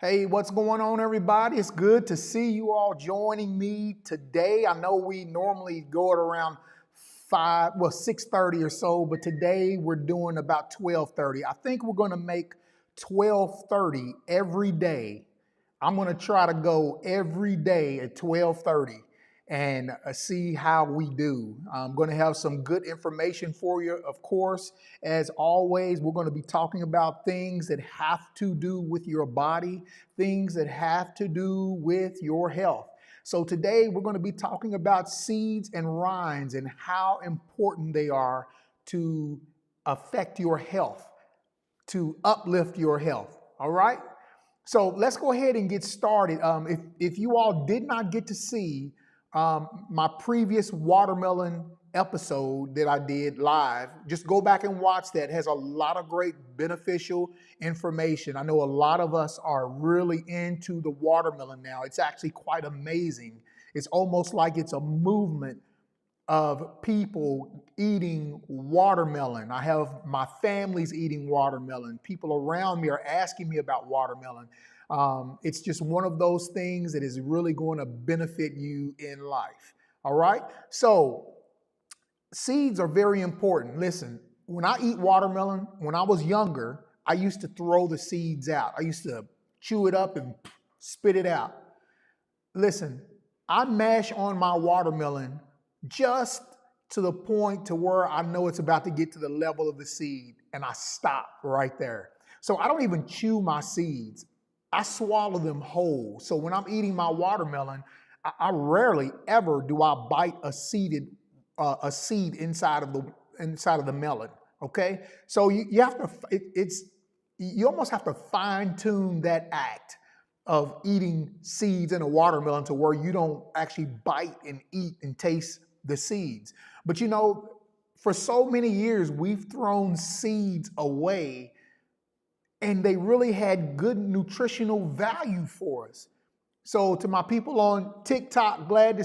Hey, what's going on, everybody? It's good to see you all joining me today. I know we normally go at around 6:30 or so, but today we're doing about 12:30. I think we're going to make 12:30 every day. I'm going to try to go every day at 12:30 and see how we do. I'm going to have some good information for you, of course. As always, we're going to be talking about things that have to do with your body, things that have to do with your health. So today we're going to be talking about seeds and rinds and how important they are to affect your health, to uplift your health. All right? So let's go ahead and get started. If you all did not get to see my previous watermelon episode that I did live, just go back and watch that. It has a lot of great beneficial information. I know a lot of us are really into the watermelon now. It's actually quite amazing. It's almost like it's a movement of people eating watermelon. I have my family's eating watermelon. People around me are asking me about watermelon. It's just one of those things that is really going to benefit you in life. All right. So seeds are very important. Listen, when I eat watermelon, when I was younger, I used to throw the seeds out. I used to chew it up and spit it out. Listen, I mash on my watermelon just to the point to where I know it's about to get to the level of the seed, and I stop right there. So I don't even chew my seeds. I swallow them whole. So when I'm eating my watermelon, I rarely ever do I bite a seed inside of the melon. Okay, so you have to you almost have to fine tune that act of eating seeds in a watermelon to where you don't actually bite and eat and taste the seeds. But you know, for so many years we've thrown seeds away, and they really had good nutritional value for us. So to my people on TikTok, glad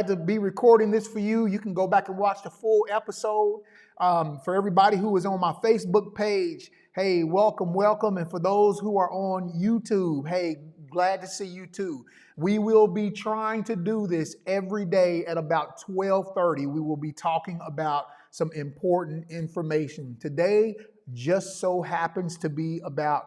to be recording this for you. You can go back and watch the full episode. For everybody who is on my Facebook page, hey, welcome, welcome. And for those who are on YouTube, hey, glad to see you too. We will be trying to do this every day at about 12:30. We will be talking about some important information. Today just so happens to be about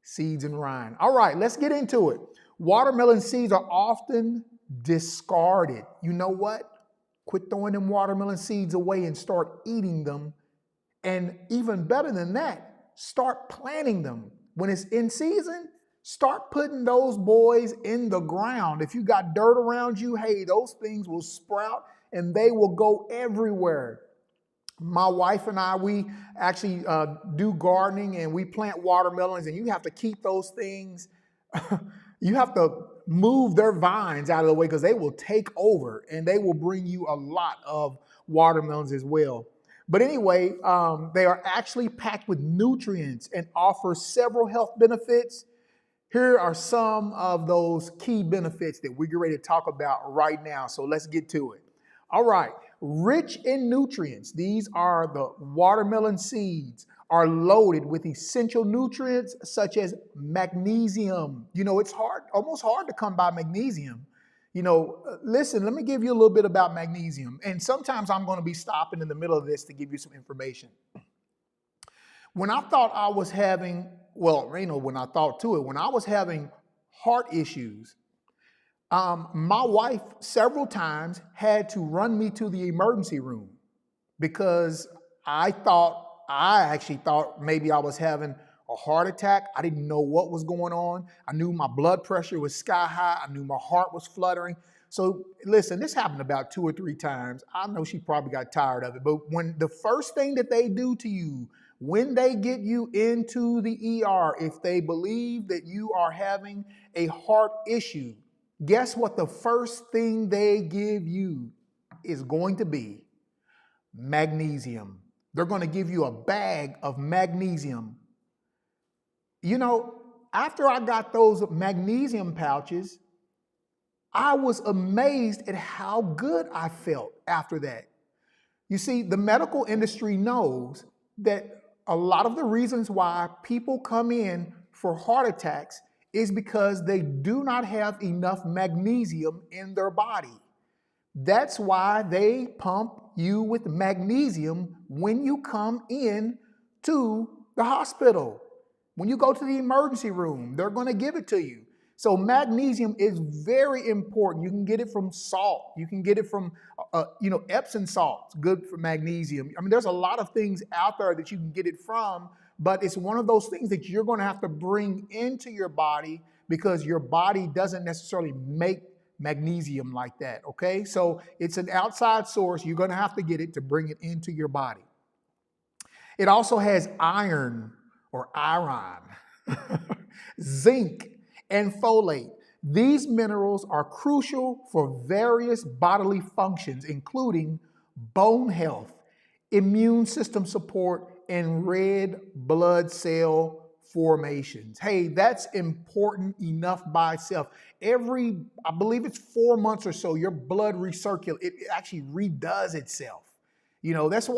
seeds and rind. All right, let's get into it. Watermelon seeds are often discarded. You know what? Quit throwing them watermelon seeds away and start eating them. And even better than that, start planting them. When it's in season, start putting those boys in the ground. If you got dirt around you, hey, those things will sprout and they will go everywhere. My wife and I, we actually do gardening, and we plant watermelons, and you have to keep those things, you have to move their vines out of the way because they will take over and they will bring you a lot of watermelons as well. But anyway, they are actually packed with nutrients and offer several health benefits. Here are some of those key benefits that we're ready to talk about right now. So let's get to it. All right. Rich in nutrients, these are the watermelon seeds, are loaded with essential nutrients such as magnesium. You know, it's almost hard to come by magnesium. You know, listen, let me give you a little bit about magnesium. And sometimes I'm going to be stopping in the middle of this to give you some information. When I thought I was having, when I was having heart issues, my wife several times had to run me to the emergency room because I actually thought maybe I was having a heart attack. I didn't know what was going on. I knew my blood pressure was sky high. I knew my heart was fluttering. So listen, this happened about 2 or 3 times. I know she probably got tired of it, but when the first thing that they do to you, when they get you into the ER, if they believe that you are having a heart issue, guess what the first thing they give you is going to be? Magnesium. They're going to give you a bag of magnesium. You know, after I got those magnesium pouches, I was amazed at how good I felt after that. You see, the medical industry knows that a lot of the reasons why people come in for heart attacks is because they do not have enough magnesium in their body. That's why they pump you with magnesium when you come in to the hospital. When you go to the emergency room, they're going to give it to you. So magnesium is very important. You can get it from salt. You can get it from, Epsom salts, good for magnesium. I mean, there's a lot of things out there that you can get it from, but it's one of those things that you're going to have to bring into your body because your body doesn't necessarily make magnesium like that, okay? So it's an outside source. You're going to have to get it to bring it into your body. It also has iron or iron, zinc, and folate. These minerals are crucial for various bodily functions, including bone health, immune system support, and red blood cell formations. Hey, that's important enough by itself. I believe it's 4 months or so, your blood recirculates. It actually redoes itself. That's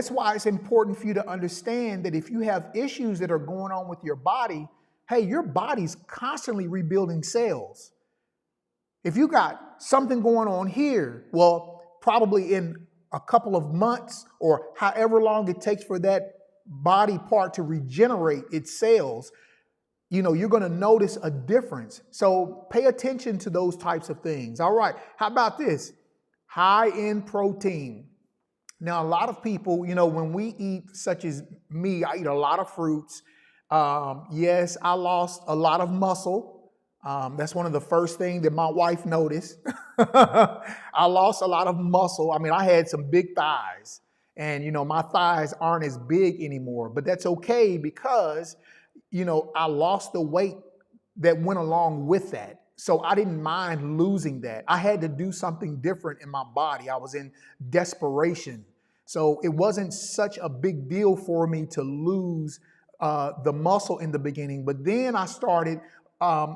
why it's important for you to understand that if you have issues that are going on with your body, hey, your body's constantly rebuilding cells. If you got something going on here, well, probably in a couple of months or however long it takes for that body part to regenerate its cells, you're going to notice a difference. So pay attention to those types of things. All right. How about this? High in protein. Now, a lot of people, when we eat, such as me, I eat a lot of fruits. Yes, I lost a lot of muscle. That's one of the first things that my wife noticed. I lost a lot of muscle. I mean, I had some big thighs and, my thighs aren't as big anymore, but that's okay because, I lost the weight that went along with that. So I didn't mind losing that. I had to do something different in my body. I was in desperation. So it wasn't such a big deal for me to lose the muscle in the beginning. But then I started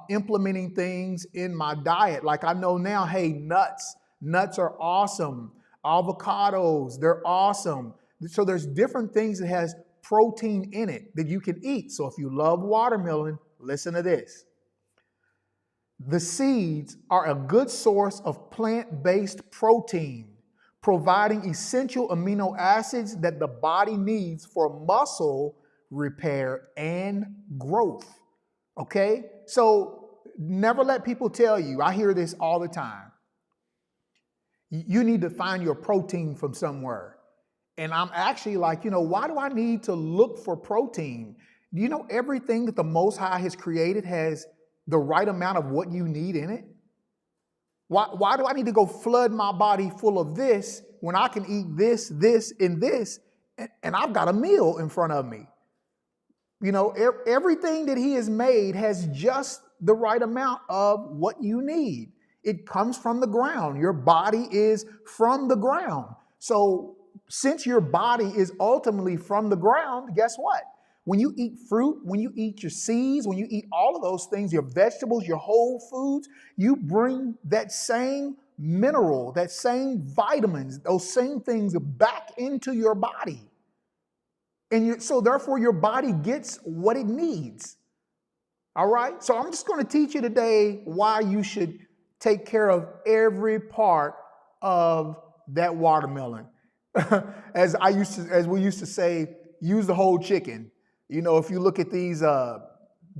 implementing things in my diet. Like I know now, hey, nuts are awesome. Avocados, they're awesome. So there's different things that has protein in it that you can eat. So if you love watermelon, listen to this. The seeds are a good source of plant-based protein, providing essential amino acids that the body needs for muscle repair and growth. Okay? So never let people tell you, I hear this all the time, you need to find your protein from somewhere. And I'm actually like, why do I need to look for protein? Do you know everything that the Most High has created has the right amount of what you need in it? Why do I need to go flood my body full of this when I can eat this, and this, and I've got a meal in front of me? Everything that he has made has just the right amount of what you need. It comes from the ground. Your body is from the ground. So since your body is ultimately from the ground, guess what? When you eat fruit, when you eat your seeds, when you eat all of those things, your vegetables, your whole foods, you bring that same mineral, that same vitamins, those same things back into your body. And so therefore your body gets what it needs. All right? So I'm just going to teach you today why you should take care of every part of that watermelon. As we used to say, use the whole chicken. If you look at these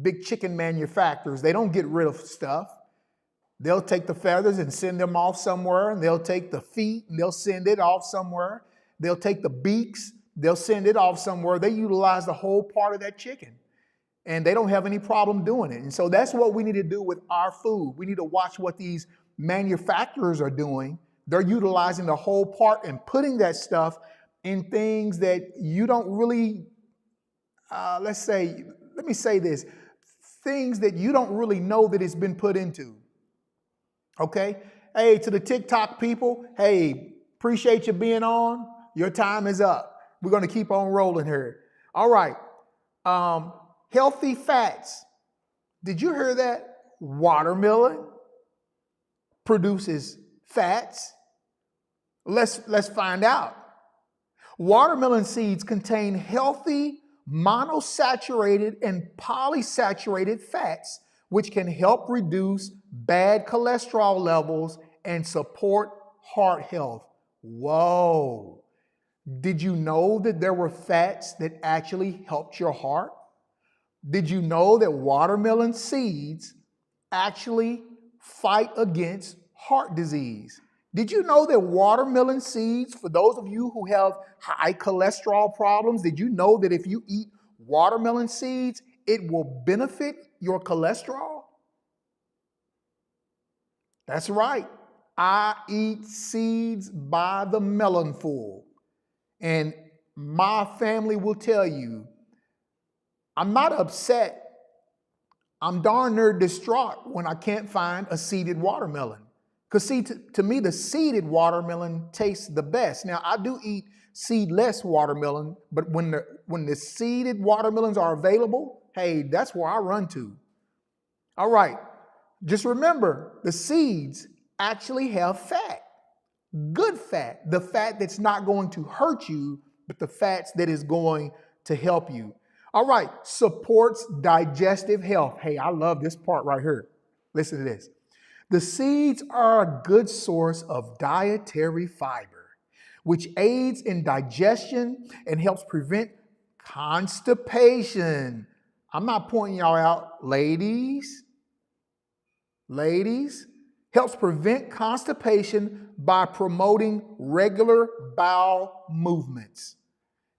big chicken manufacturers, they don't get rid of stuff. They'll take the feathers and send them off somewhere, and they'll take the feet and they'll send it off somewhere. They'll take the beaks, they'll send it off somewhere. They utilize the whole part of that chicken, and they don't have any problem doing it. And so that's what we need to do with our food. We need to watch what these manufacturers are doing. They're utilizing the whole part and putting that stuff in things that you don't really, let me say this, things that you don't really know that it's been put into. Okay? Hey, to the TikTok people, hey, appreciate you being on. Your time is up. We're going to keep on rolling here. All right. Healthy fats. Did you hear that? Watermelon produces fats. Let's find out. Watermelon seeds contain healthy monosaturated and polysaturated fats, which can help reduce bad cholesterol levels and support heart health. Whoa. Did you know that there were fats that actually helped your heart? Did you know that watermelon seeds actually fight against heart disease? Did you know that watermelon seeds, for those of you who have high cholesterol problems, did you know that if you eat watermelon seeds, it will benefit your cholesterol? That's right. I eat seeds by the melonful. And my family will tell you, I'm not upset. I'm darn near distraught when I can't find a seeded watermelon. Because see, to me, the seeded watermelon tastes the best. Now, I do eat seedless watermelon, but when the seeded watermelons are available, hey, that's where I run to. All right, just remember, the seeds actually have fat. Good fat, the fat that's not going to hurt you, but the fats that is going to help you. All right, supports digestive health. Hey, I love this part right here. Listen to this. The seeds are a good source of dietary fiber, which aids in digestion and helps prevent constipation. I'm not pointing y'all out, ladies. Ladies, helps prevent constipation by promoting regular bowel movements.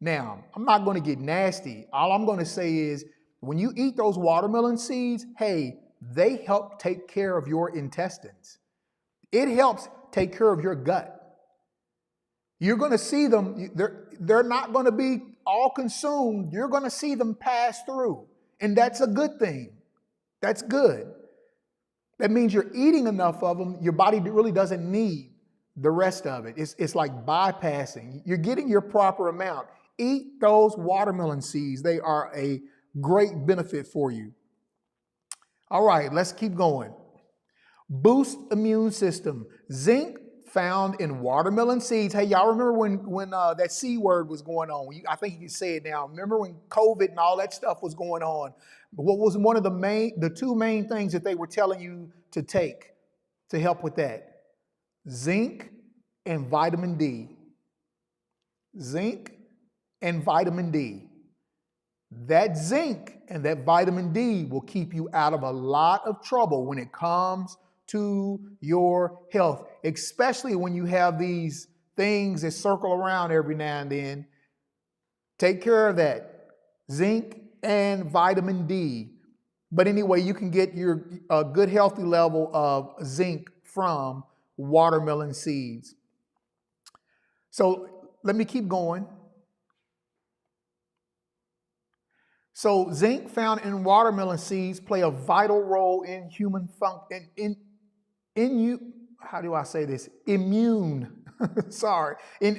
Now, I'm not going to get nasty. All I'm going to say is when you eat those watermelon seeds, hey, they help take care of your intestines. It helps take care of your gut. You're going to see them, they're not going to be all consumed. You're going to see them pass through. And that's a good thing. That's good. That means you're eating enough of them, your body really doesn't need the rest of it. It's like bypassing. You're getting your proper amount. Eat those watermelon seeds. They are a great benefit for you. All right, let's keep going. Boost immune system. Zinc found in watermelon seeds. Hey, y'all remember when that C word was going on? I think you can say it now. Remember when COVID and all that stuff was going on? What was one of the two main things that they were telling you to take to help with that? Zinc and vitamin D. Zinc and vitamin D. That zinc and that vitamin D will keep you out of a lot of trouble when it comes to your health, especially when you have these things that circle around every now and then. Take care of that. Zinc and vitamin D. But anyway, you can get your good healthy level of zinc from watermelon seeds. So let me keep going. So zinc found in watermelon seeds play a vital role in human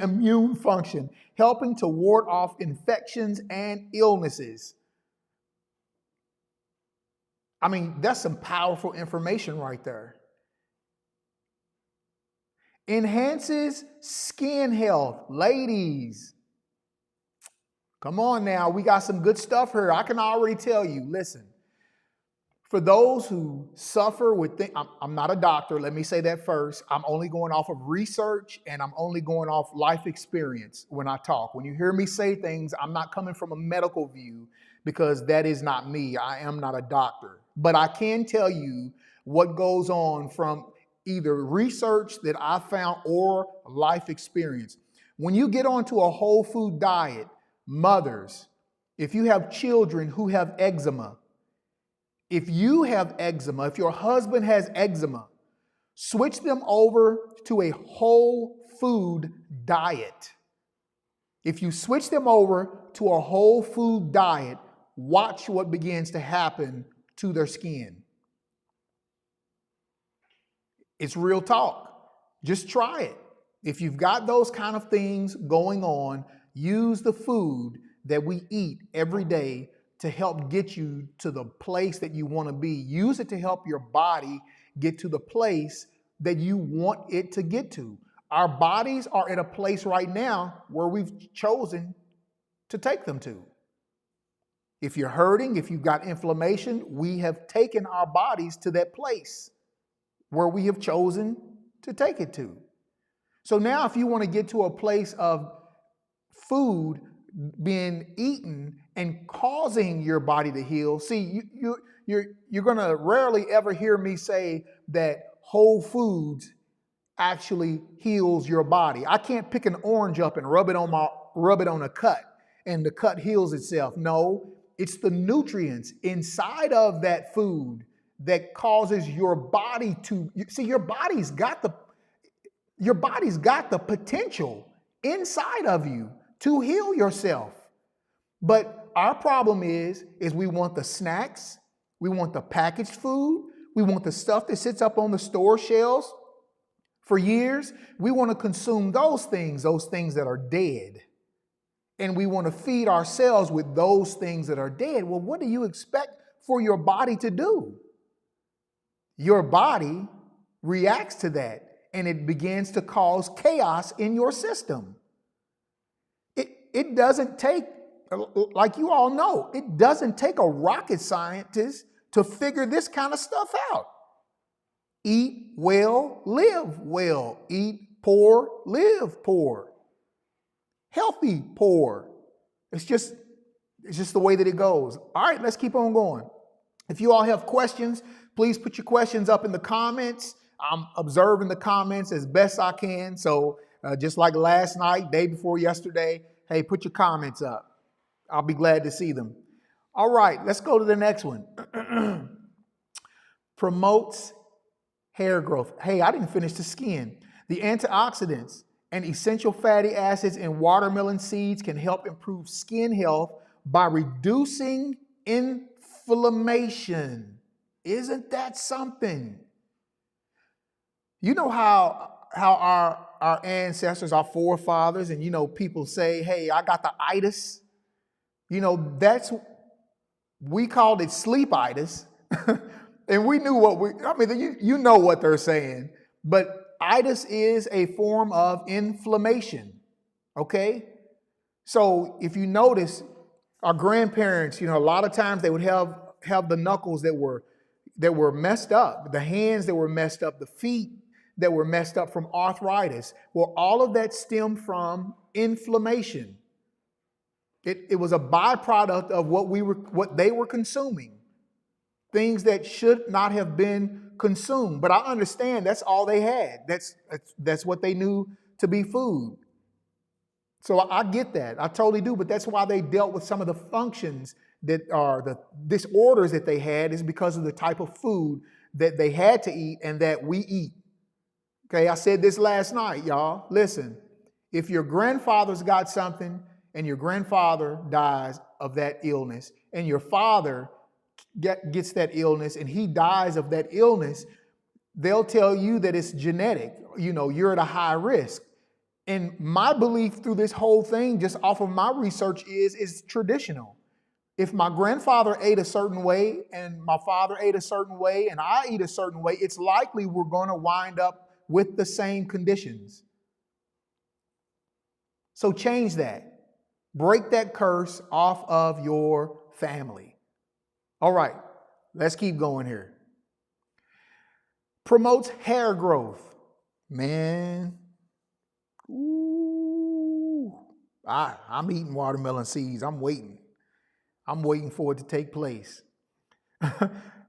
immune function, helping to ward off infections and illnesses. I mean, that's some powerful information right there. Enhances skin health. Ladies, come on now, we got some good stuff here. I can already tell you, listen, for those who suffer with things, I'm not a doctor, let me say that first. I'm only going off of research and I'm only going off life experience when I talk. When you hear me say things, I'm not coming from a medical view because that is not me. I am not a doctor. But I can tell you what goes on from either research that I found or life experience. When you get onto a whole food diet, mothers, if you have children who have eczema, if you have eczema, if your husband has eczema, switch them over to a whole food diet. If you switch them over to a whole food diet, watch what begins to happen to their skin. It's real talk. Just try it. If you've got those kind of things going on, use the food that we eat every day to help get you to the place that you want to be. Use it to help your body get to the place that you want it to get to. Our bodies are in a place right now where we've chosen to take them to. If you're hurting, if you've got inflammation, we have taken our bodies to that place where we have chosen to take it to. So now if you want to get to a place of food being eaten and causing your body to heal, see, you're going to rarely ever hear me say that whole foods actually heals your body. I can't pick an orange up and rub it on a cut and the cut heals itself. No, it's the nutrients inside of that food that causes your body to see. Your body's got the potential inside of you to heal yourself. But our problem is we want the snacks, we want the packaged food, we want the stuff that sits up on the store shelves for years. We want to consume those things that are dead. And we want to feed ourselves with those things that are dead. Well, what do you expect for your body to do? Your body reacts to that, and it begins to cause chaos in your system. It doesn't take, like you all know, it doesn't take a rocket scientist to figure this kind of stuff out. Eat well, live well. Eat poor, live poor. Healthy poor. It's just the way that it goes. All right, let's keep on going. If you all have questions, please put your questions up in the comments. I'm observing the comments as best I can. So just like last night, day before yesterday, hey, put your comments up. I'll be glad to see them. All right, let's go to the next one. Promotes hair growth. Hey, I didn't finish the skin. The antioxidants and essential fatty acids in watermelon seeds can help improve skin health by reducing inflammation. Isn't that something? You know how our ancestors, our forefathers, and people say, hey, I got the itis. We called it sleepitis. And we knew you know what they're saying. But itis is a form of inflammation. Okay? So if you notice, our grandparents, a lot of times they would have the knuckles that were messed up, the hands that were messed up, the feet that were messed up from arthritis. Well, all of that stemmed from inflammation. It was a byproduct of what they were consuming. Things that should not have been consumed. But I understand that's all they had. That's what they knew to be food. So I get that. I totally do. But that's why they dealt with some of the functions that are the disorders that they had, is because of the type of food that they had to eat and that we eat. Okay, I said this last night, y'all. Listen, if your grandfather's got something and your grandfather dies of that illness and your father gets that illness and he dies of that illness, they'll tell you that it's genetic. You're at a high risk. And my belief through this whole thing, just off of my research, is traditional. If my grandfather ate a certain way and my father ate a certain way and I eat a certain way, it's likely we're going to wind up with the same conditions. So change that. Break that curse off of your family. All right, let's keep going here. Promotes hair growth. Man, I'm eating watermelon seeds. I'm waiting for it to take place.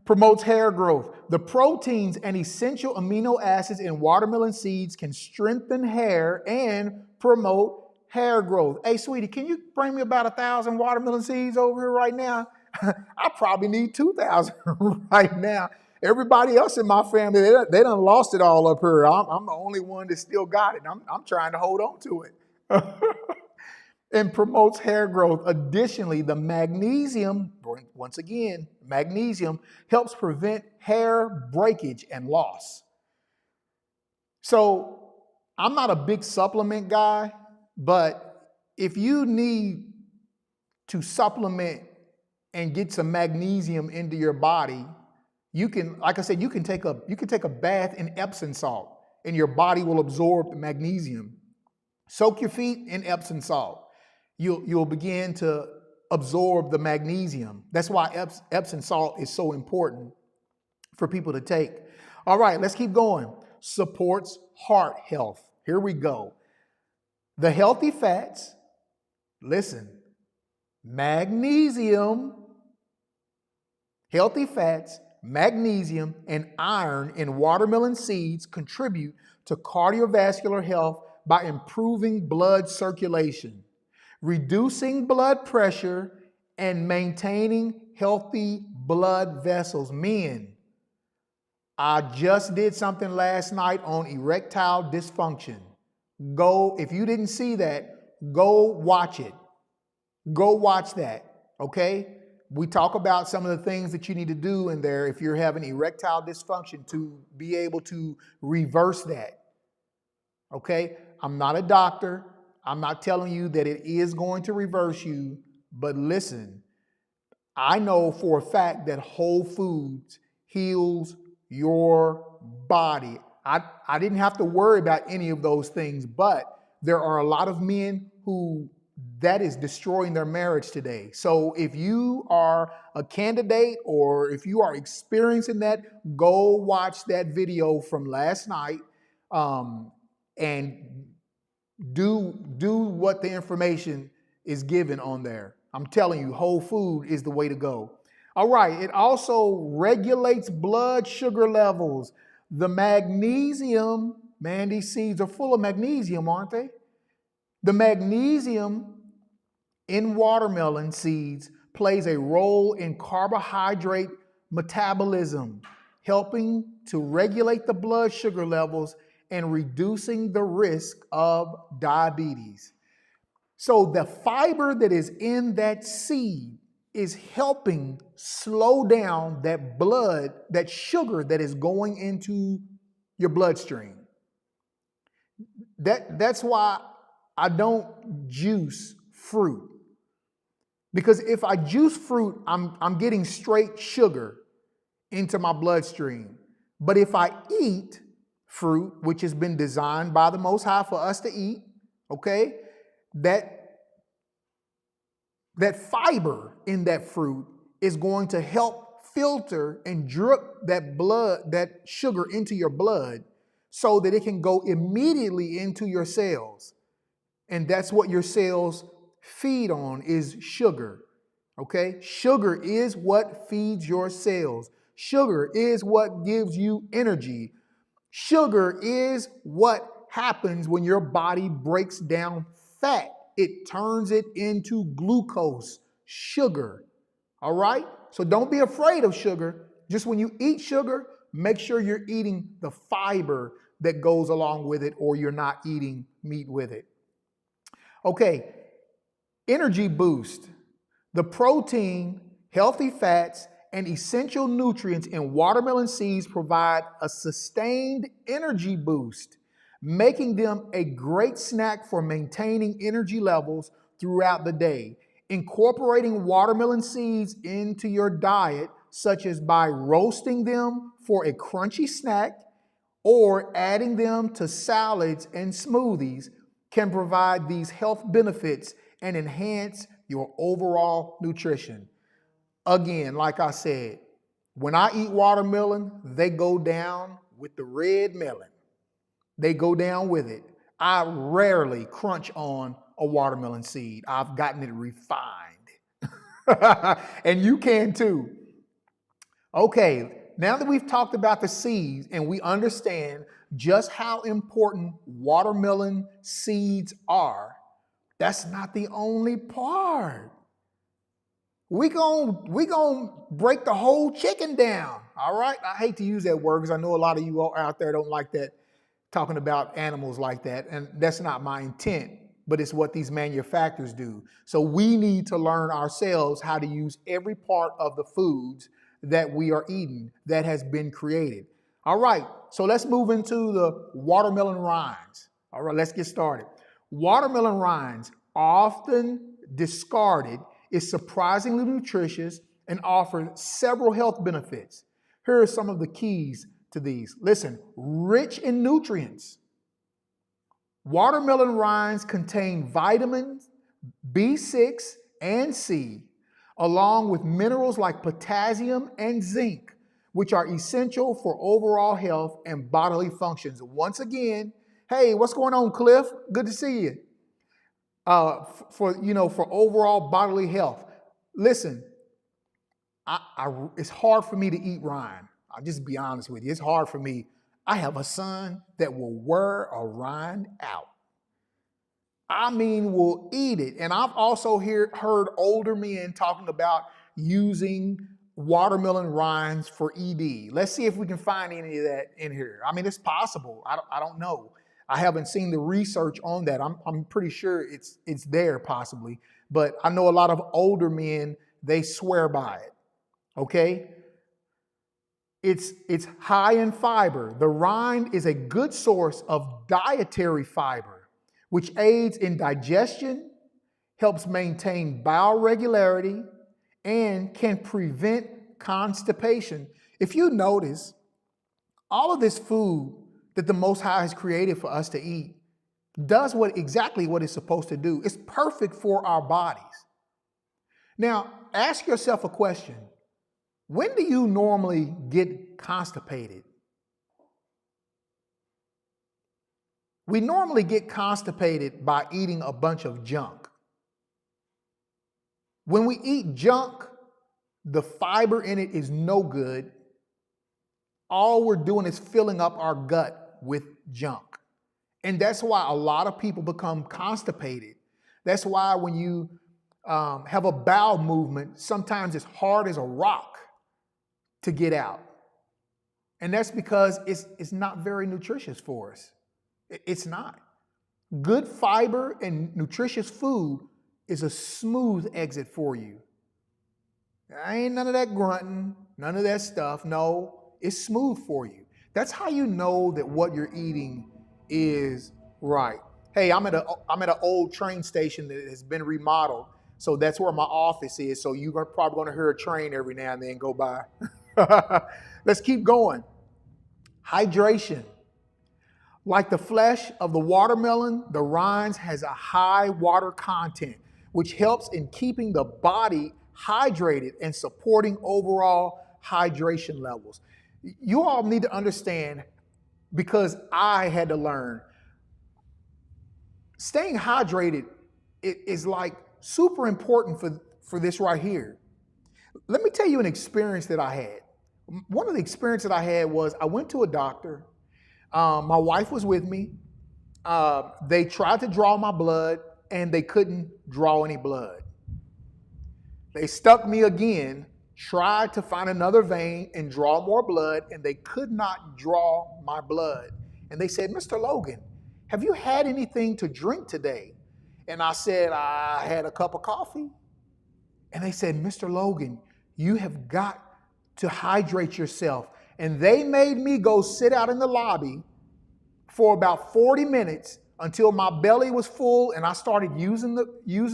Promotes hair growth. The proteins and essential amino acids in watermelon seeds can strengthen hair and promote hair growth. Hey, sweetie, can you bring me about 1,000 watermelon seeds over here right now? I probably need 2,000 right now. Everybody else in my family, they done lost it all up here. I'm the only one that still got it. I'm trying to hold on to it. And promotes hair growth. Additionally, the magnesium, once again, magnesium helps prevent hair breakage and loss. So I'm not a big supplement guy, but if you need to supplement and get some magnesium into your body, you can, like I said, you can take a bath in Epsom salt and your body will absorb the magnesium. Soak your feet in Epsom salt. You'll begin to absorb the magnesium. That's why Epsom salt is so important for people to take. All right, let's keep going. Supports heart health. Here we go. The healthy fats, listen, magnesium, healthy fats, magnesium, and iron in watermelon seeds contribute to cardiovascular health by improving blood circulation, reducing blood pressure, and maintaining healthy blood vessels. Men, I just did something last night on erectile dysfunction. Go, if you didn't see that, go watch it. Go watch that, okay? We talk about some of the things that you need to do in there if you're having erectile dysfunction to be able to reverse that, okay? I'm not a doctor. I'm not telling you that it is going to reverse you, but listen, I know for a fact that whole foods heals your body. I didn't have to worry about any of those things, but there are a lot of men who that is destroying their marriage today. So if you are a candidate or if you are experiencing that, go watch that video from last night and do what the information is given on there. I'm telling you, whole food is the way to go. All right, it also regulates blood sugar levels. The magnesium, man, these seeds are full of magnesium, aren't they? The magnesium in watermelon seeds plays a role in carbohydrate metabolism, helping to regulate the blood sugar levels and reducing the risk of diabetes. So the fiber that is in that seed is helping slow down that sugar that is going into your bloodstream. That's why I don't juice fruit. Because if I juice fruit, I'm getting straight sugar into my bloodstream. But if I eat fruit, which has been designed by the Most High for us to eat, okay, that fiber in that fruit is going to help filter and drip that sugar into your blood so that it can go immediately into your cells. And that's what your cells feed on, is sugar. Okay? Sugar is what feeds your cells. Sugar is what gives you energy. Sugar is what happens when your body breaks down fat. It turns it into glucose, sugar. All right? So don't be afraid of sugar. Just when you eat sugar, make sure you're eating the fiber that goes along with it, or you're not eating meat with it. Okay, energy boost. The protein, healthy fats, and essential nutrients in watermelon seeds provide a sustained energy boost, making them a great snack for maintaining energy levels throughout the day. Incorporating watermelon seeds into your diet, such as by roasting them for a crunchy snack or adding them to salads and smoothies, can provide these health benefits and enhance your overall nutrition. Again, like I said, when I eat watermelon, they go down with the red melon. They go down with it. I rarely crunch on a watermelon seed. I've gotten it refined. And you can too. Okay, now that we've talked about the seeds and we understand just how important watermelon seeds are, that's not the only part. We gon' break the whole chicken down, all right? I hate to use that word because I know a lot of you out there don't like that, talking about animals like that, and that's not my intent, but it's what these manufacturers do. So we need to learn ourselves how to use every part of the foods that we are eating that has been created. All right, so let's move into the watermelon rinds. All right, let's get started. Watermelon rinds, often discarded, is surprisingly nutritious and offers several health benefits. Here are some of the keys to these. Listen, rich in nutrients. Watermelon rinds contain vitamins B6 and C, along with minerals like potassium and zinc, which are essential for overall health and bodily functions. Once again, hey, what's going on, Cliff? Good to see you. For overall bodily health. Listen, it's hard for me to eat rind. I'll just be honest with you. It's hard for me. I have a son that will wear a rind out. I mean, will eat it. And I've also heard older men talking about using watermelon rinds for ED. Let's see if we can find any of that in here. I mean, it's possible. I don't know. I haven't seen the research on that. I'm pretty sure it's there possibly. But I know a lot of older men, they swear by it. Okay? It's high in fiber. The rind is a good source of dietary fiber, which aids in digestion, helps maintain bowel regularity, and can prevent constipation. If you notice, all of this food that the Most High has created for us to eat does exactly what it's supposed to do. It's perfect for our bodies. Now, ask yourself a question. When do you normally get constipated? We normally get constipated by eating a bunch of junk. When we eat junk, the fiber in it is no good. All we're doing is filling up our gut with junk. And that's why a lot of people become constipated. That's why when you have a bowel movement, sometimes it's hard as a rock to get out. And that's because it's not very nutritious for us. It's not. Good fiber and nutritious food is a smooth exit for you. Ain't none of that grunting, none of that stuff. No, it's smooth for you. That's how you know that what you're eating is right. Hey, I'm at an old train station that has been remodeled, so that's where my office is. So you're probably going to hear a train every now and then go by. Let's keep going. Hydration. Like the flesh of the watermelon, the rinds has a high water content, which helps in keeping the body hydrated and supporting overall hydration levels. You all need to understand, because I had to learn, staying hydrated is like super important for this right here. Let me tell you an experience that I had. One of the experiences that I had was I went to a doctor. My wife was with me. They tried to draw my blood and they couldn't draw any blood. They stuck me again, tried to find another vein and draw more blood, and they could not draw my blood. And they said, "Mr. Logan, have you had anything to drink today?" And I said, "I had a cup of coffee." And they said, "Mr. Logan, you have got to hydrate yourself." And they made me go sit out in the lobby for about 40 minutes until my belly was full and I started using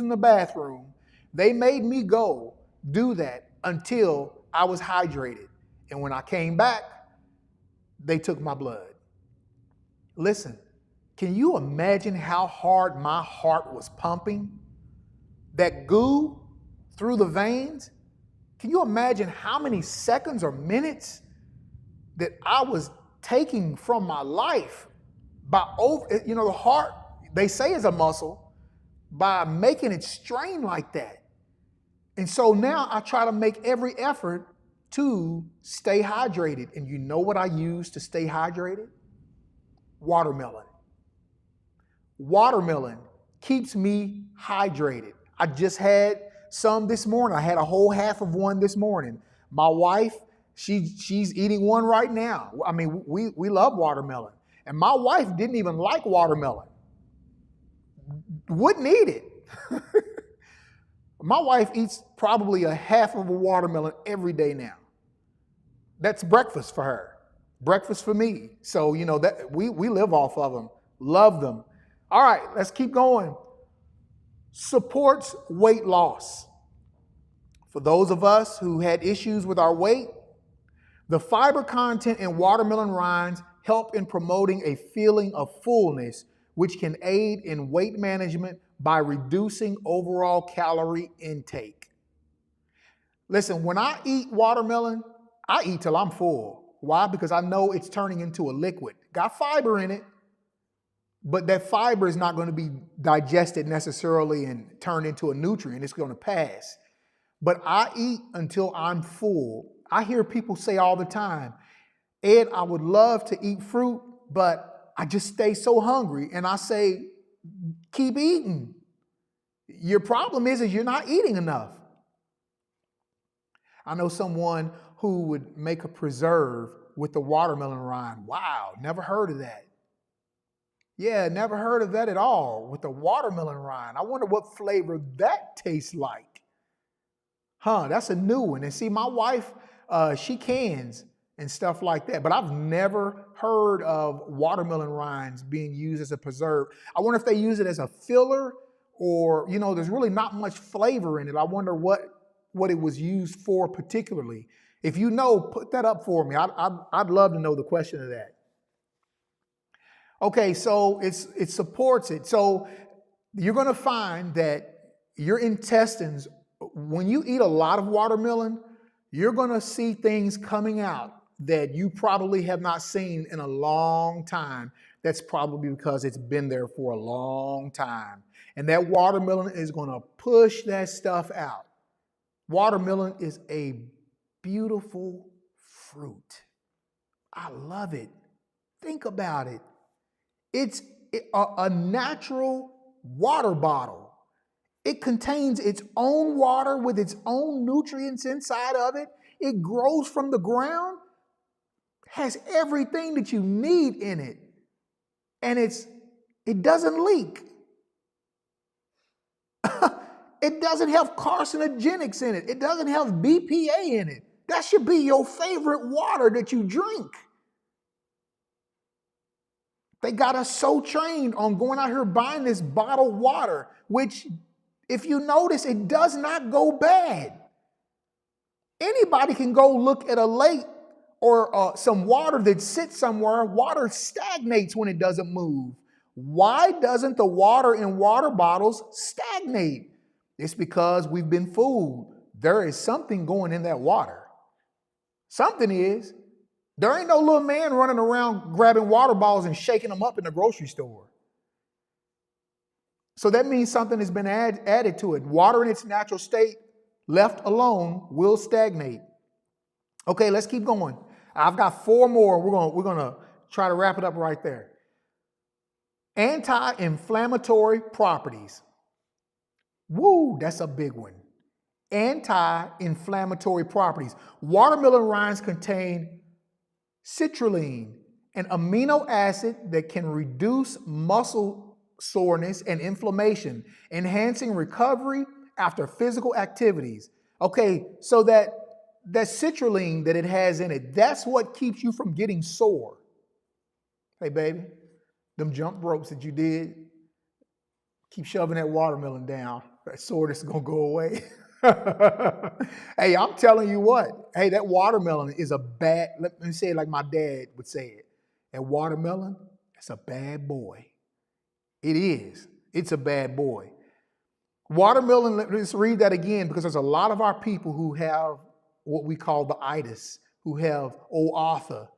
the bathroom. They made me go do that until I was hydrated. And when I came back, they took my blood. Listen, can you imagine how hard my heart was pumping? That goo through the veins? Can you imagine how many seconds or minutes that I was taking from my life by the heart, they say, is a muscle, by making it strain like that. And so now I try to make every effort to stay hydrated. And you know what I use to stay hydrated? Watermelon. Watermelon keeps me hydrated. I just had some this morning. I had a whole half of one this morning. My wife, she's eating one right now. I mean, we love watermelon. And my wife didn't even like watermelon. Wouldn't eat it. My wife eats probably a half of a watermelon every day now. That's breakfast for her. Breakfast for me. So, that we live off of them. Love them. All right, let's keep going. Supports weight loss. For those of us who had issues with our weight, the fiber content in watermelon rinds help in promoting a feeling of fullness, which can aid in weight management by reducing overall calorie intake. Listen, when I eat watermelon, I eat till I'm full. Why? Because I know it's turning into a liquid. Got fiber in it, but that fiber is not going to be digested necessarily and turned into a nutrient. It's going to pass. But I eat until I'm full. I hear people say all the time, Ed, I would love to eat fruit, but I just stay so hungry. And I say, keep eating. Your problem is you're not eating enough. I know someone who would make a preserve with the watermelon rind. Wow, never heard of that. Yeah, never heard of that at all with the watermelon rind. I wonder what flavor that tastes like. That's a new one. And see, my wife, she cans and stuff like that, but I've never heard of watermelon rinds being used as a preserve. I wonder if they use it as a filler or, there's really not much flavor in it. I wonder what it was used for particularly. If you know, put that up for me. I'd love to know the question of that. Okay, so it supports it. So you're going to find that your intestines, when you eat a lot of watermelon, you're going to see things coming out that you probably have not seen in a long time. That's probably because it's been there for a long time. And that watermelon is going to push that stuff out. Watermelon is a beautiful fruit. I love it. Think about it. It's a natural water bottle. It contains its own water with its own nutrients inside of it. It grows from the ground, has everything that you need in it, and it doesn't leak. It doesn't have carcinogenics in it. It doesn't have BPA in it. That should be your favorite water that you drink. They got us so trained on going out here buying this bottled water, which, if you notice, it does not go bad. Anybody can go look at a lake or some water that sits somewhere. Water stagnates when it doesn't move. Why doesn't the water in water bottles stagnate? It's because we've been fooled. There is something going in that water. Something is. There ain't no little man running around grabbing water bottles and shaking them up in the grocery store. So that means something has been added to it. Water in its natural state, left alone, will stagnate. Okay, let's keep going. I've got 4 more. We're gonna try to wrap it up right there. Anti-inflammatory properties. Woo, that's a big one. Anti-inflammatory properties. Watermelon rinds contain citrulline, an amino acid that can reduce muscle soreness and inflammation, enhancing recovery after physical activities. Okay, so that citrulline that it has in it, that's what keeps you from getting sore. Hey, baby, them jump ropes that you did, keep shoving that watermelon down. That soreness is going to go away. Hey, I'm telling you what. Hey, that watermelon is a bad, let me say it like my dad would say it. That watermelon, it's a bad boy. It is. It's a bad boy. Watermelon, let's read that again, because there's a lot of our people who have what we call the itis, who have O-Arthur.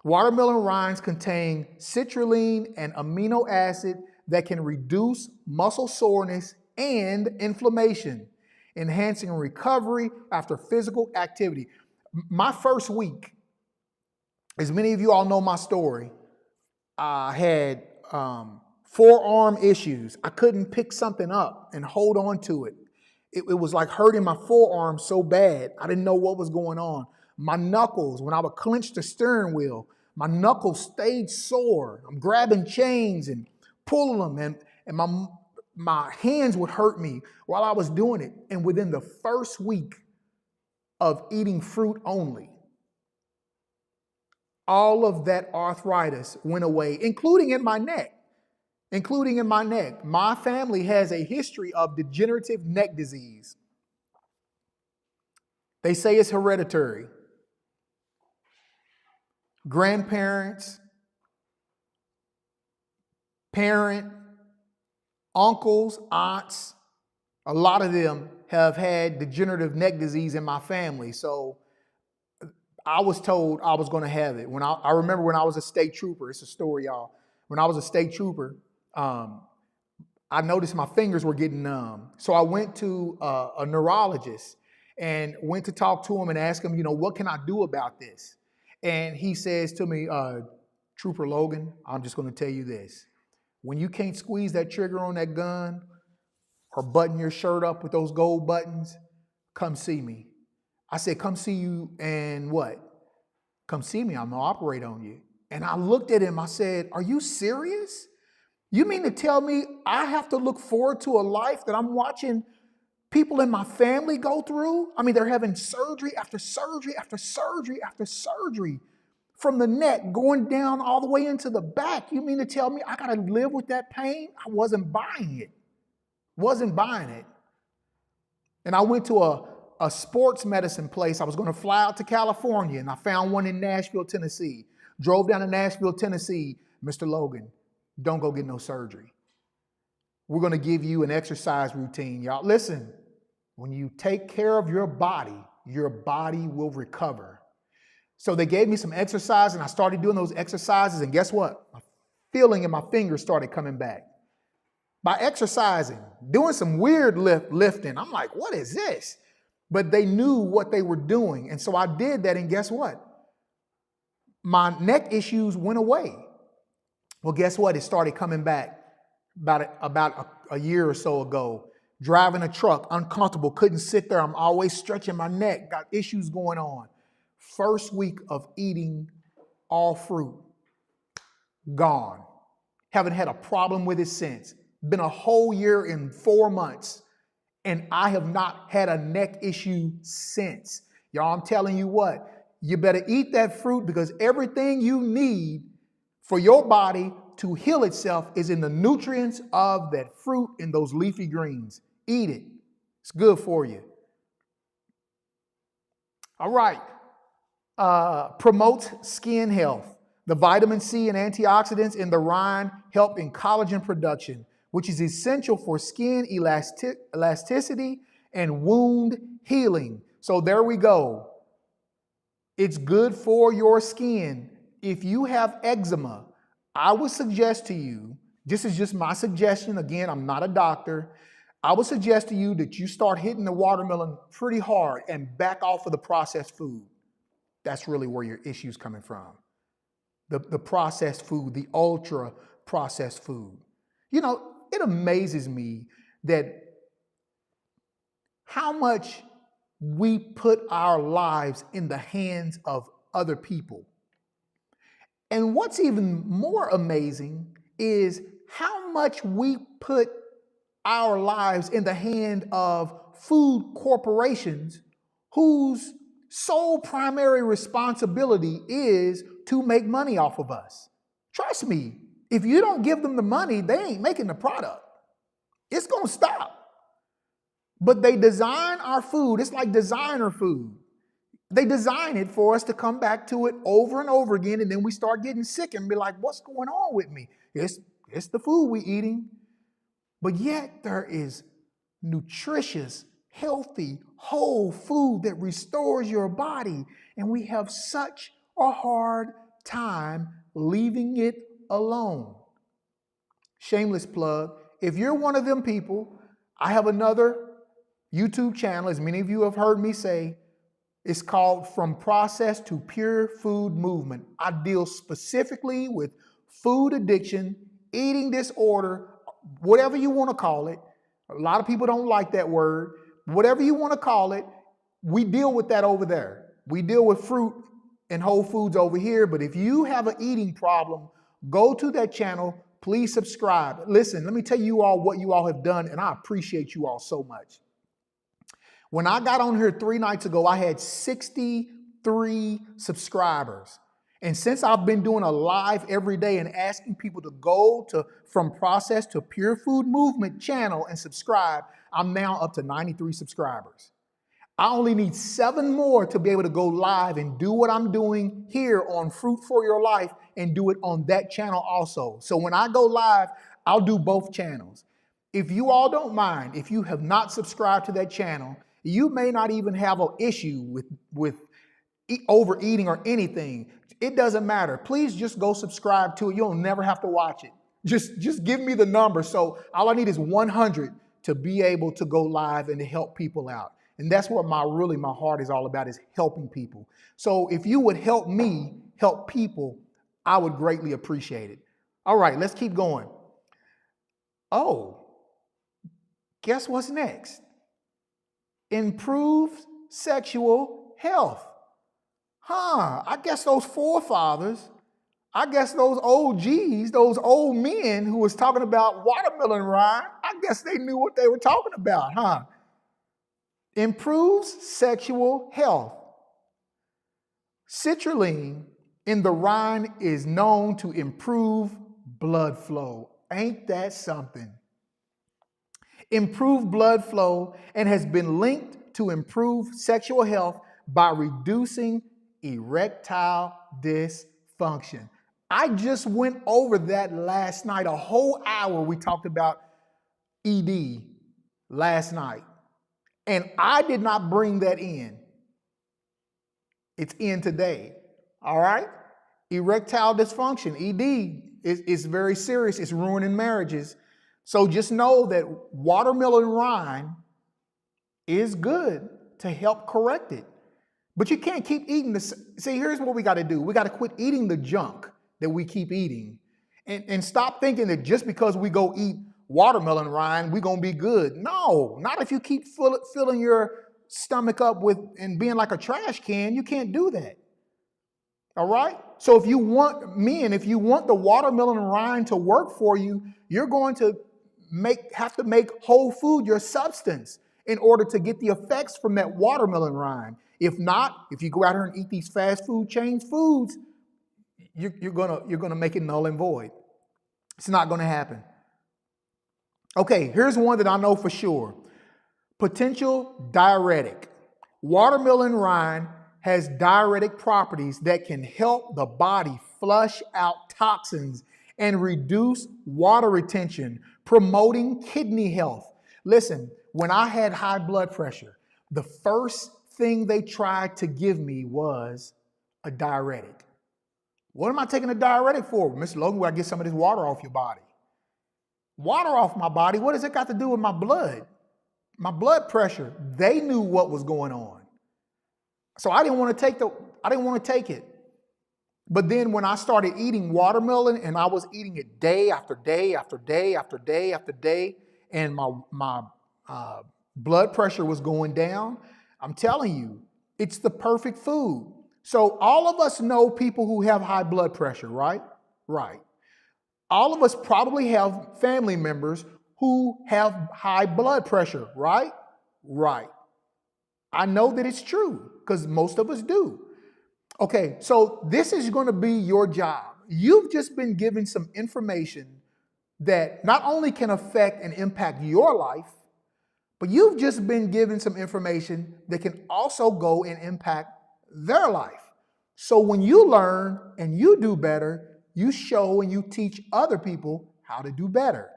Watermelon rinds contain citrulline and amino acid that can reduce muscle soreness and inflammation, enhancing recovery after physical activity. My first week, as many of you all know my story, I had forearm issues. I couldn't pick something up and hold on to it. It was like hurting my forearm so bad. I didn't know what was going on. My knuckles, when I would clench the steering wheel, my knuckles stayed sore. I'm grabbing chains and pulling them, and my hands would hurt me while I was doing it. And within the first week of eating fruit only, all of that arthritis went away, including in my neck. My family has a history of degenerative neck disease. They say it's hereditary. Grandparents, parent, uncles, aunts, a lot of them have had degenerative neck disease in my family. So I was told I was going to have it. When I remember when I was a state trooper, it's a story, y'all. When I was a state trooper, I noticed my fingers were getting numb. So I went to a neurologist and went to talk to him and ask him, what can I do about this? And he says to me, Trooper Logan, I'm just going to tell you this. When you can't squeeze that trigger on that gun or button your shirt up with those gold buttons, come see me. I said, come see you and what? Come see me. I'm going to operate on you. And I looked at him. I said, are you serious? You mean to tell me I have to look forward to a life that I'm watching people in my family go through? I mean, they're having surgery after surgery after surgery after surgery from the neck going down all the way into the back. You mean to tell me I got to live with that pain? I wasn't buying it. Wasn't buying it. And I went to a sports medicine place. I was going to fly out to California, and I found one in Nashville, Tennessee. Drove down to Nashville, Tennessee. Mr. Logan, don't go get no surgery. We're going to give you an exercise routine. Y'all, listen, when you take care of your body will recover. So they gave me some exercise, and I started doing those exercises, and guess what? My feeling in my fingers started coming back. By exercising, doing some weird lifting, I'm like, what is this? But they knew what they were doing. And so I did that, and guess what? My neck issues went away. Well, guess what? It started coming back about a year or so ago. Driving a truck, uncomfortable, couldn't sit there. I'm always stretching my neck, got issues going on. First week of eating all fruit, gone. Haven't had a problem with it since. Been a whole year and 4 months, and I have not had a neck issue since. Y'all, I'm telling you what, you better eat that fruit, because everything you need for your body to heal itself is in the nutrients of that fruit and those leafy greens. Eat it. It's good for you. All right. Promotes skin health. The vitamin C and antioxidants in the rind help in collagen production, which is essential for skin elasticity and wound healing. So there we go. It's good for your skin. If you have eczema, I would suggest to you, this is just my suggestion, again, I'm not a doctor, I would suggest to you that you start hitting the watermelon pretty hard and back off of the processed food. That's really where your issue's coming from. The processed food, the ultra processed food. It amazes me that how much we put our lives in the hands of other people. And what's even more amazing is how much we put our lives in the hand of food corporations whose sole primary responsibility is to make money off of us. Trust me, if you don't give them the money, they ain't making the product. It's going to stop. But they design our food. It's like designer food. They design it for us to come back to it over and over again, and then we start getting sick and be like, what's going on with me? It's the food we're eating. But yet there is nutritious, healthy, whole food that restores your body, and we have such a hard time leaving it alone. Shameless plug. If you're one of them people, I have another YouTube channel, as many of you have heard me say. It's called From Processed to Pure Food Movement. I deal specifically with food addiction, eating disorder, whatever you want to call it. A lot of people don't like that word. Whatever you want to call it, we deal with that over there. We deal with fruit and whole foods over here. But if you have an eating problem, go to that channel. Please subscribe. Listen, let me tell you all what you all have done, and I appreciate you all so much. When I got on here 3 nights ago, I had 63 subscribers. And since I've been doing a live every day and asking people to go to From Processed to Pure Food Movement channel and subscribe, I'm now up to 93 subscribers. I only need 7 more to be able to go live and do what I'm doing here on Fruit for Your Life and do it on that channel also. So when I go live, I'll do both channels. If you all don't mind, if you have not subscribed to that channel, you may not even have an issue with overeating or anything. It doesn't matter. Please just go subscribe to it. You'll never have to watch it. Just give me the number. So all I need is 100 to be able to go live and to help people out. And that's what my heart is all about, is helping people. So if you would help me help people, I would greatly appreciate it. All right, let's keep going. Oh, guess what's next? Improved sexual health. I guess those forefathers, I guess those OGs, those old men who was talking about watermelon rind, I guess they knew what they were talking about, Improves sexual health. Citrulline in the rind is known to improve blood flow. Ain't that something? Improve blood flow and has been linked to improved sexual health by reducing erectile dysfunction. I just went over that last night. A whole hour we talked about ED last night. And I did not bring that in. It's in today. All right? Erectile dysfunction, ED, is very serious. It's ruining marriages. So just know that watermelon rind is good to help correct it. But you can't keep eating this. See, here's what we got to do. We got to quit eating the junk that we keep eating and stop thinking that just because we go eat watermelon rind, we're going to be good. No, not if you keep filling your stomach up with and being like a trash can. You can't do that. All right? So if you want the watermelon rind to work for you, you're going to have to make whole food your substance in order to get the effects from that watermelon rind. If not, if you go out here and eat these fast food chains foods, you're gonna make it null and void. It's not gonna happen. Okay, here's one that I know for sure. Potential diuretic. Watermelon rind has diuretic properties that can help the body flush out toxins and reduce water retention, promoting kidney health. Listen, when I had high blood pressure, the first thing they tried to give me was a diuretic. What am I taking a diuretic for? Mr. Logan, where I get some of this water off your body. Water off my body, what does it got to do with my blood? My blood pressure. They knew what was going on. So I didn't want to take it. But then when I started eating watermelon and I was eating it day after day after day after day after day, and my blood pressure was going down, I'm telling you, it's the perfect food. So all of us know people who have high blood pressure, right? Right. All of us probably have family members who have high blood pressure, right? Right. I know that it's true because most of us do. Okay, so this is going to be your job. You've just been given some information that not only can affect and impact your life, but you've just been given some information that can also go and impact their life. So when you learn and you do better, you show and you teach other people how to do better.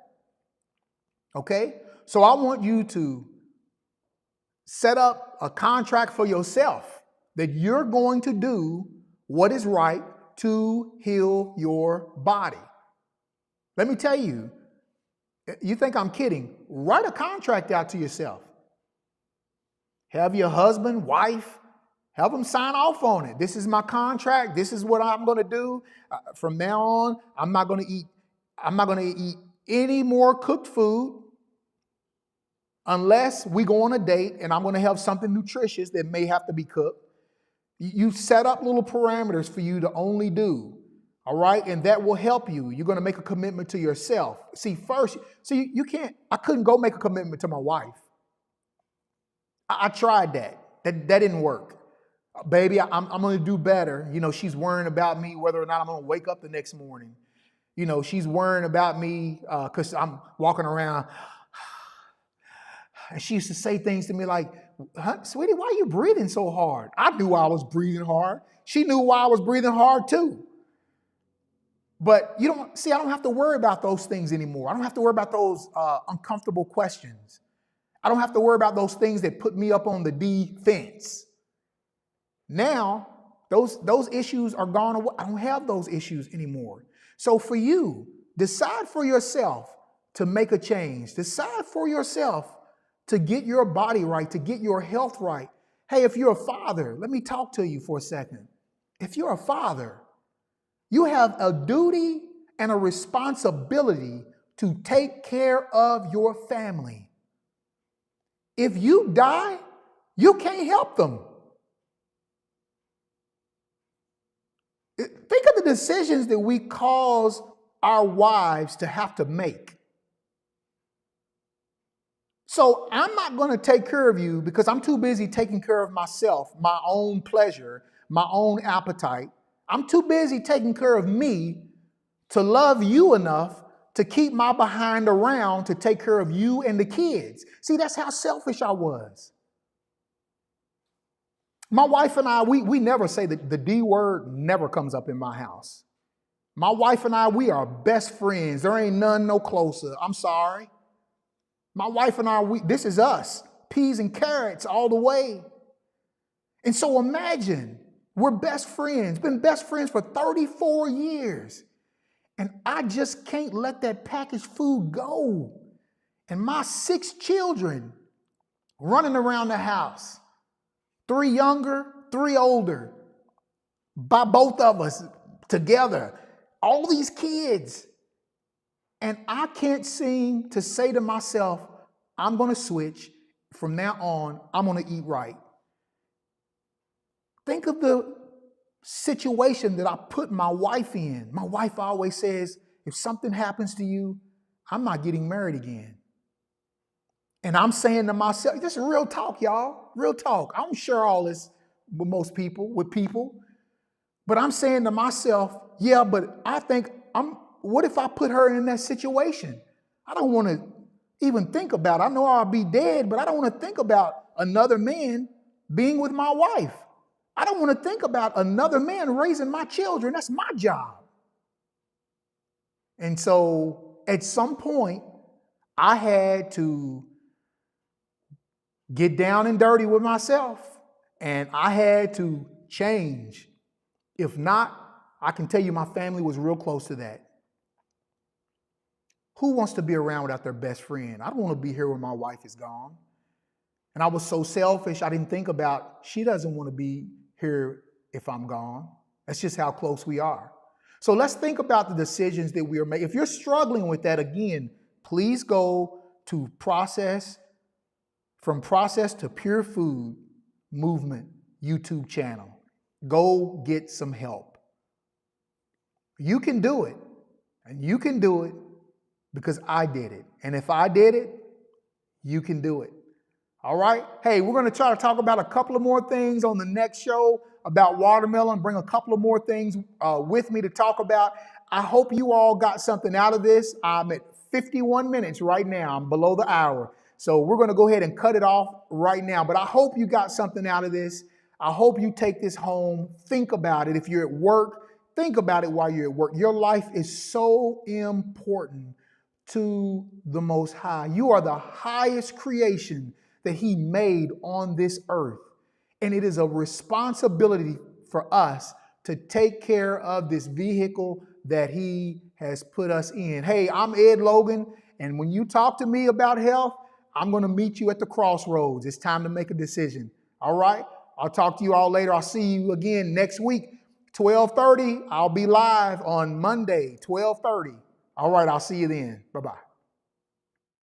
Okay? So I want you to set up a contract for yourself that you're going to do what is right to heal your body. Let me tell you, you think I'm kidding? Write a contract out to yourself. Have your husband, wife, have them sign off on it. This is my contract. This is what I'm going to do. From now on, I'm not going to eat any more cooked food unless we go on a date and I'm going to have something nutritious that may have to be cooked. You set up little parameters for you to only do, all right? And that will help you. You're going to make a commitment to yourself. See, you can't, I couldn't go make a commitment to my wife. I tried that. That didn't work. Baby, I'm going to do better. You know, she's worrying about me, whether or not I'm going to wake up the next morning. You know, she's worrying about me because I'm walking around. And she used to say things to me like, sweetie, why are you breathing so hard? I knew I was breathing hard. She knew why I was breathing hard too. But I don't have to worry about those things anymore. I don't have to worry about those uncomfortable questions. I don't have to worry about those things that put me up on the defense. Now, those issues are gone away. I don't have those issues anymore. So for you, decide for yourself to make a change. Decide for yourself to get your body right, to get your health right. Hey, if you're a father, let me talk to you for a second. If you're a father, you have a duty and a responsibility to take care of your family. If you die, you can't help them. Think of the decisions that we cause our wives to have to make. So I'm not going to take care of you because I'm too busy taking care of myself, my own pleasure, my own appetite. I'm too busy taking care of me to love you enough to keep my behind around to take care of you and the kids. See, that's how selfish I was. My wife and I, we never say that the D word never comes up in my house. My wife and I, we are best friends. There ain't none no closer. I'm sorry. My wife and I, this is us. Peas and carrots all the way. And so imagine, we're best friends, been best friends for 34 years. And I just can't let that packaged food go. And my 6 children running around the house, 3 younger, 3 older, by both of us together, all these kids. And I can't seem to say to myself, I'm going to switch. From now on, I'm going to eat right. Think of the situation that I put my wife in. My wife always says, if something happens to you, I'm not getting married again. And I'm saying to myself, this is real talk, y'all. Real talk. I don't share all this with people. But I'm saying to myself, yeah, but I think what if I put her in that situation? I don't want to even think about it. I know I'll be dead, but I don't want to think about another man being with my wife. I don't want to think about another man raising my children. That's my job. And so at some point, I had to get down and dirty with myself, and I had to change. If not, I can tell you my family was real close to that. Who wants to be around without their best friend? I don't want to be here when my wife is gone. And I was so selfish, I didn't think about she doesn't want to be here if I'm gone. That's just how close we are. So let's think about the decisions that we are making. If you're struggling with that, again, please go to From Process to Pure Food Movement YouTube channel. Go get some help. You can do it, and you can do it because I did it. And if I did it, you can do it. All right? Hey, we're going to try to talk about a couple of more things on the next show about watermelon, bring a couple of more things with me to talk about. I hope you all got something out of this. I'm at 51 minutes right now. I'm below the hour. So we're going to go ahead and cut it off right now. But I hope you got something out of this. I hope you take this home. Think about it. If you're at work, think about it while you're at work. Your life is so important to the Most High. You are the highest creation that He made on this earth. And it is a responsibility for us to take care of this vehicle that He has put us in. Hey, I'm Ed Logan, and when you talk to me about health, I'm going to meet you at the crossroads. It's time to make a decision. All right? I'll talk to you all later. I'll see you again next week, 12:30. I'll be live on Monday, 12:30. All right, I'll see you then. Bye-bye.